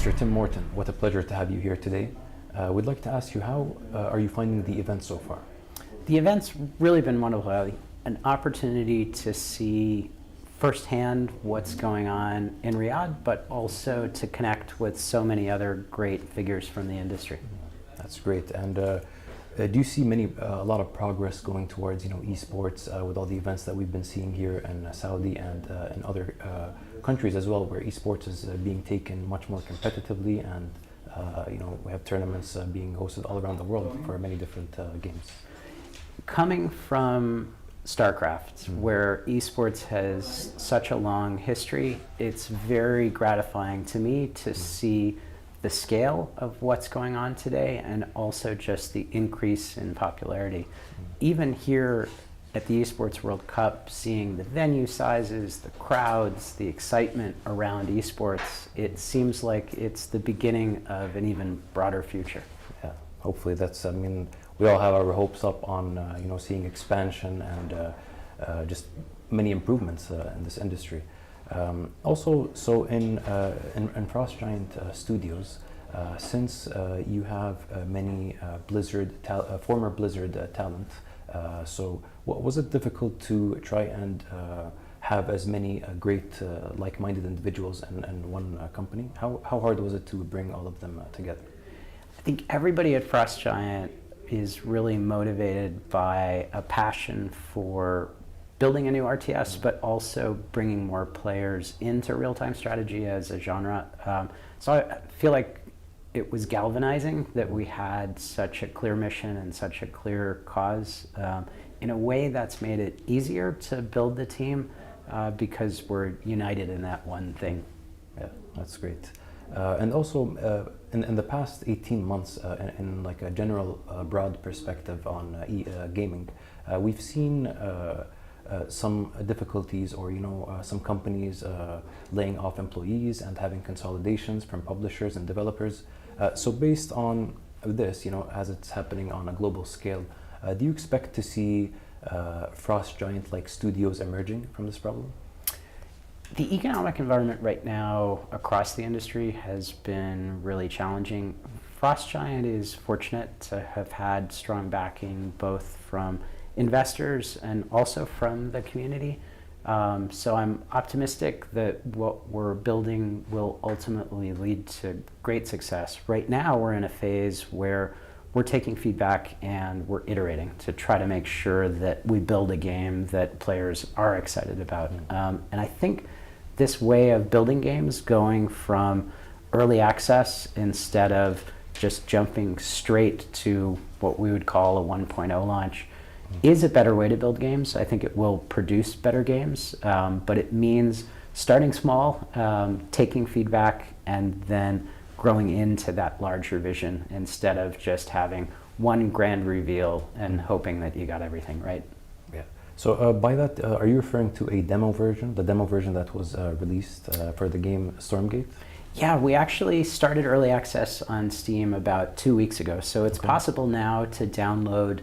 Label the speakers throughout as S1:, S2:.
S1: Mr. Tim Morten, what a pleasure to have you here today. We'd like to ask you, how are you finding the event so far?
S2: The event's really been wonderful. An opportunity to see firsthand what's going on in Riyadh, but also to connect with so many other great figures from the industry.
S1: That's great. And do you see a lot of progress going towards, esports with all the events that we've been seeing here in Saudi and in other countries as well, where esports is being taken much more competitively, and we have tournaments being hosted all around the world for many different games.
S2: Coming from StarCraft, where esports has such a long history, it's very gratifying to me to see the scale of what's going on today, and also just the increase in popularity. Even here at the Esports World Cup, seeing the venue sizes, the crowds, the excitement around esports, it seems like it's the beginning of an even broader future.
S1: Yeah, hopefully that's, we all have our hopes up on, seeing expansion and just many improvements in this industry. Also, so in Frost Giant Studios, since you have many former Blizzard talent, so was it difficult to try and have as many great like-minded individuals in one company? How hard was it to bring all of them together?
S2: I think everybody at Frost Giant is really motivated by a passion for building a new RTS, but also bringing more players into real-time strategy as a genre. So I feel like it was galvanizing that we had such a clear mission and such a clear cause. In a way, that's made it easier to build the team because we're united in that one thing.
S1: Yeah, that's great. And also, in the past 18 months, in like a general broad perspective on gaming, we've seen some difficulties, or some companies laying off employees and having consolidations from publishers and developers. So based on this, as it's happening on a global scale, do you expect to see Frost Giant-like studios emerging from this problem?
S2: The economic environment right now across the industry has been really challenging. Frost Giant is fortunate to have had strong backing both from investors and also from the community. So I'm optimistic that what we're building will ultimately lead to great success. Right now we're in a phase where we're taking feedback and we're iterating to try to make sure that we build a game that players are excited about. And I think this way of building games, going from early access instead of just jumping straight to what we would call a 1.0 launch, is a better way to build games. I think it will produce better games, but it means starting small, taking feedback, and then growing into that larger vision instead of just having one grand reveal and hoping that you got everything right.
S1: Yeah. So by that, are you referring to a demo version, the demo version that was released for the game Stormgate?
S2: Yeah, we actually started early access on Steam about 2 weeks ago, so it's possible now to download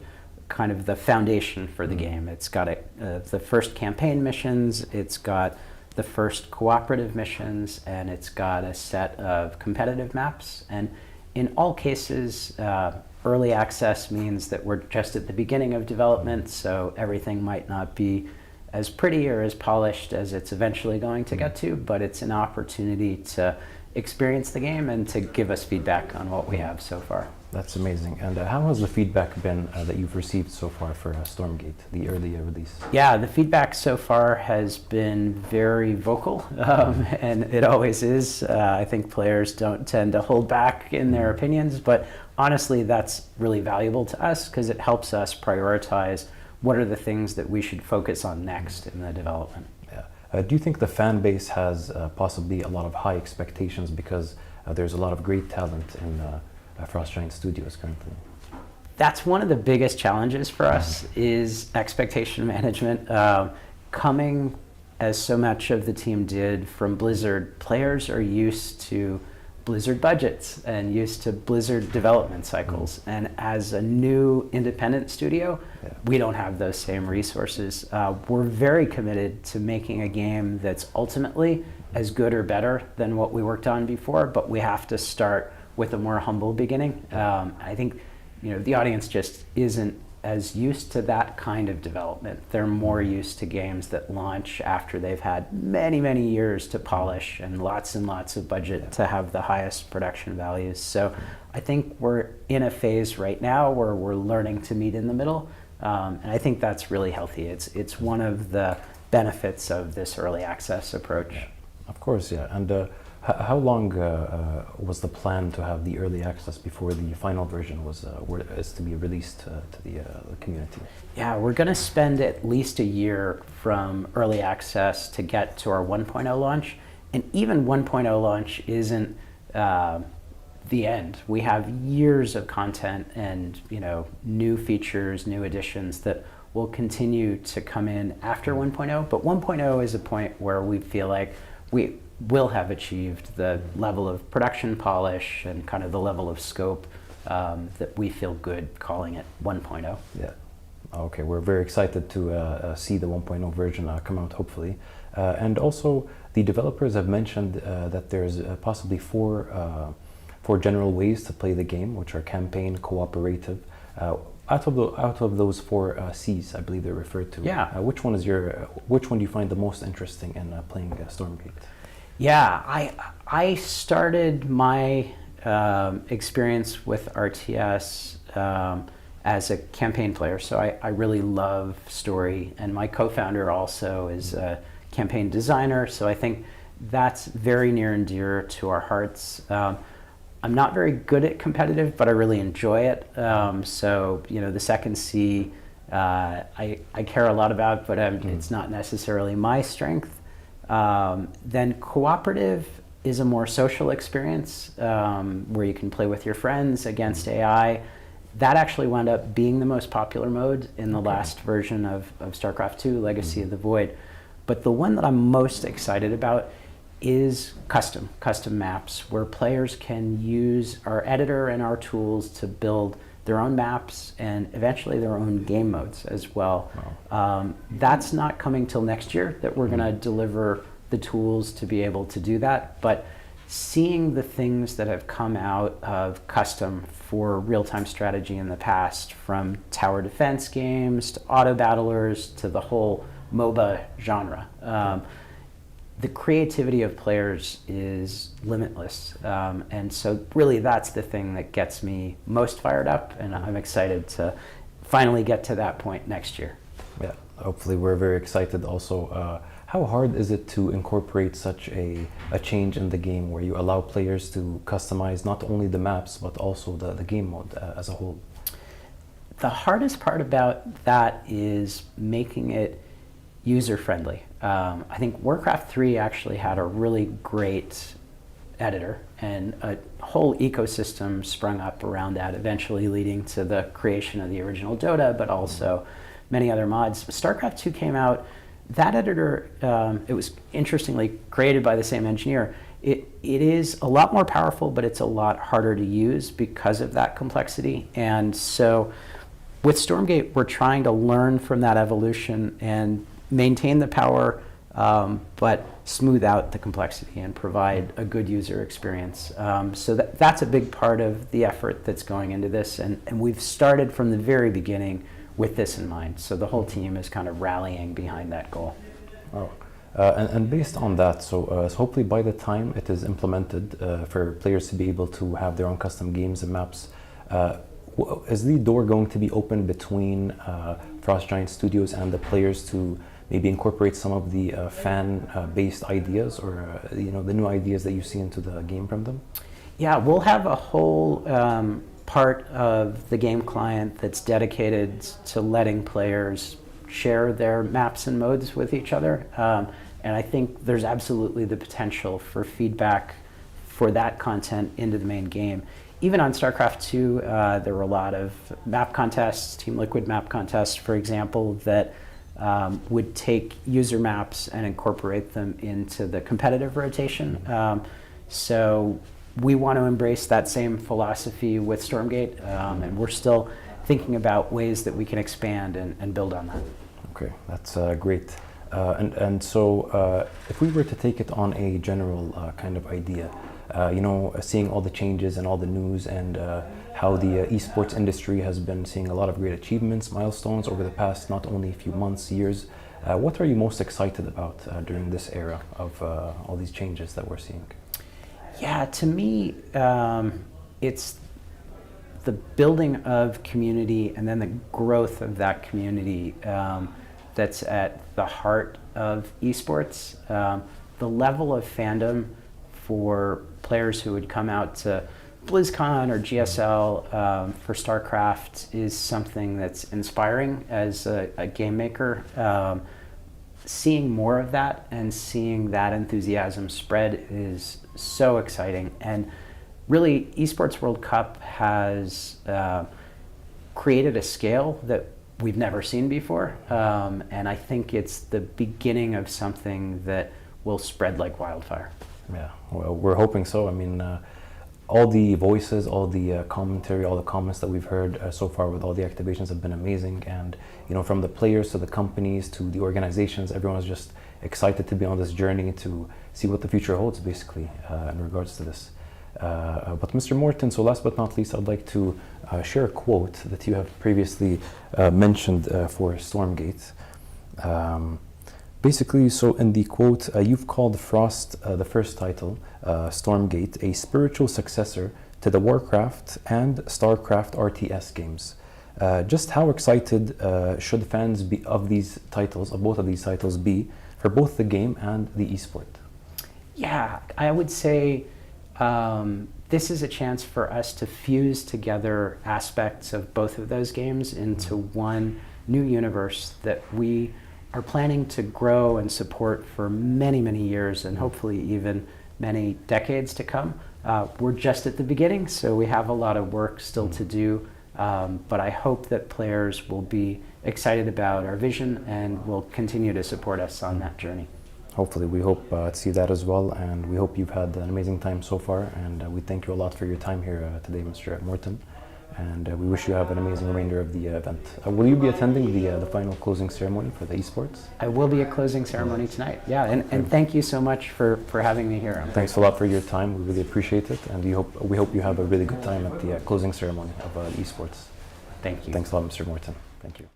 S2: kind of the foundation for the game. It's got the first campaign missions, it's got the first cooperative missions, and it's got a set of competitive maps. And in all cases, early access means that we're just at the beginning of development, so everything might not be as pretty or as polished as it's eventually going to get to, but it's an opportunity to experience the game and to give us feedback on what we have so far.
S1: That's amazing. And how has the feedback been that you've received so far for Stormgate, the early release?
S2: Yeah, the feedback so far has been very vocal, and it always is. I think players don't tend to hold back in their opinions, but honestly, that's really valuable to us because it helps us prioritize what are the things that we should focus on next in the development.
S1: Yeah. Do you think the fan base has possibly a lot of high expectations because there's a lot of great talent in Frost Giant Studios currently?
S2: That's one of the biggest challenges for us is expectation management. Coming as so much of the team did from Blizzard, players are used to Blizzard budgets and used to Blizzard development cycles. And as a new independent studio, we don't have those same resources. We're very committed to making a game that's ultimately as good or better than what we worked on before, but we have to start with a more humble beginning. I think the audience just isn't as used to that kind of development. They're more used to games that launch after they've had many, many years to polish and lots of budget to have the highest production values. So I think we're in a phase right now where we're learning to meet in the middle, and I think that's really healthy. It's one of the benefits of this early access approach.
S1: Yeah. Of course, yeah. And how long was the plan to have the early access before the final version is to be released to the community?
S2: Yeah, we're going to spend at least a year from early access to get to our 1.0 launch. And even 1.0 launch isn't the end. We have years of content and new features, new additions that will continue to come in after 1.0. But 1.0 is a point where we feel like we will have achieved the level of production polish and kind of the level of scope that we feel good calling it 1.0.
S1: Yeah. Okay, we're very excited to see the 1.0 version come out, hopefully. And also, the developers have mentioned that there's possibly four general ways to play the game, which are campaign, cooperative. Out of those four C's, I believe they're referred to.
S2: Yeah.
S1: Which one do you find the most interesting in playing Stormgate?
S2: Yeah, I started my experience with RTS as a campaign player, so I really love story, and my co-founder also is a campaign designer, so I think that's very near and dear to our hearts. I'm not very good at competitive, but I really enjoy it. So the second C, I care a lot about, but it's not necessarily my strength. Then cooperative is a more social experience where you can play with your friends against AI. That actually wound up being the most popular mode in the last version of StarCraft II, Legacy of the Void. But the one that I'm most excited about is custom maps, where players can use our editor and our tools to build their own maps and eventually their own game modes as well. Wow. That's not coming till next year that we're going to deliver the tools to be able to do that, but seeing the things that have come out of custom for real-time strategy in the past, from tower defense games to auto battlers to the whole MOBA genre, the creativity of players is limitless, and so really that's the thing that gets me most fired up, and I'm excited to finally get to that point next year.
S1: Yeah, hopefully we're very excited also. How hard is it to incorporate such a change in the game where you allow players to customize not only the maps but also the game mode as a whole?
S2: The hardest part about that is making it user-friendly. I think Warcraft 3 actually had a really great editor, and a whole ecosystem sprung up around that, eventually leading to the creation of the original Dota, but also many other mods. StarCraft 2 came out. That editor, it was interestingly created by the same engineer. It is a lot more powerful, but it's a lot harder to use because of that complexity. And so with Stormgate, we're trying to learn from that evolution and maintain the power, but smooth out the complexity and provide a good user experience. So that's a big part of the effort that's going into this. And we've started from the very beginning with this in mind. So the whole team is kind of rallying behind that goal.
S1: Oh. And based on that, so hopefully by the time it is implemented for players to be able to have their own custom games and maps, is the door going to be open between Frost Giant Studios and the players to maybe incorporate some of the fan-based ideas or the new ideas that you see into the game from them?
S2: Yeah, we'll have a whole part of the game client that's dedicated to letting players share their maps and modes with each other. And I think there's absolutely the potential for feedback for that content into the main game. Even on StarCraft 2, there were a lot of map contests, Team Liquid map contests, for example, that would take user maps and incorporate them into the competitive rotation. So we want to embrace that same philosophy with Stormgate, and we're still thinking about ways that we can expand and build on that.
S1: Okay, that's great. And so if we were to take it on a general kind of idea, seeing all the changes and all the news and how the esports industry has been seeing a lot of great achievements, milestones over the past not only a few months, years, what are you most excited about during this era of all these changes that we're seeing?
S2: Yeah, to me, it's the building of community and then the growth of that community that's at the heart of esports. The level of fandom for players who would come out to BlizzCon or GSL for StarCraft is something that's inspiring as a game maker. Seeing more of that and seeing that enthusiasm spread is so exciting. And really, Esports World Cup has created a scale that we've never seen before. And I think it's the beginning of something that will spread like wildfire.
S1: Yeah, well, we're hoping so. I mean, all the voices, all the commentary, all the comments that we've heard so far with all the activations have been amazing. And, from the players to the companies to the organizations, everyone's just excited to be on this journey to see what the future holds, basically, in regards to this. But Mr. Morten, so last but not least, I'd like to share a quote that you have previously mentioned for Stormgate. Basically, so in the quote, you've called Frost, the first title, Stormgate, a spiritual successor to the Warcraft and StarCraft RTS games. Just how excited should fans be of these titles, of both of these titles, be for both the game and the esport?
S2: Yeah, I would say this is a chance for us to fuse together aspects of both of those games into one new universe that we are planning to grow and support for many, many years and hopefully even many decades to come. We're just at the beginning, so we have a lot of work still to do, but I hope that players will be excited about our vision and will continue to support us on that journey.
S1: Hopefully, we hope to see that as well, and we hope you've had an amazing time so far, and we thank you a lot for your time here today, Mr. Morten, and we wish you have an amazing remainder of the event. Will you be attending the final closing ceremony for the esports?
S2: I will be at closing ceremony tonight, yeah, and thank you so much for having me here.
S1: Thanks a lot for your time, we really appreciate it, and we hope you have a really good time at the closing ceremony of the esports.
S2: Thank you.
S1: Thanks a lot, Mr. Morten. Thank you.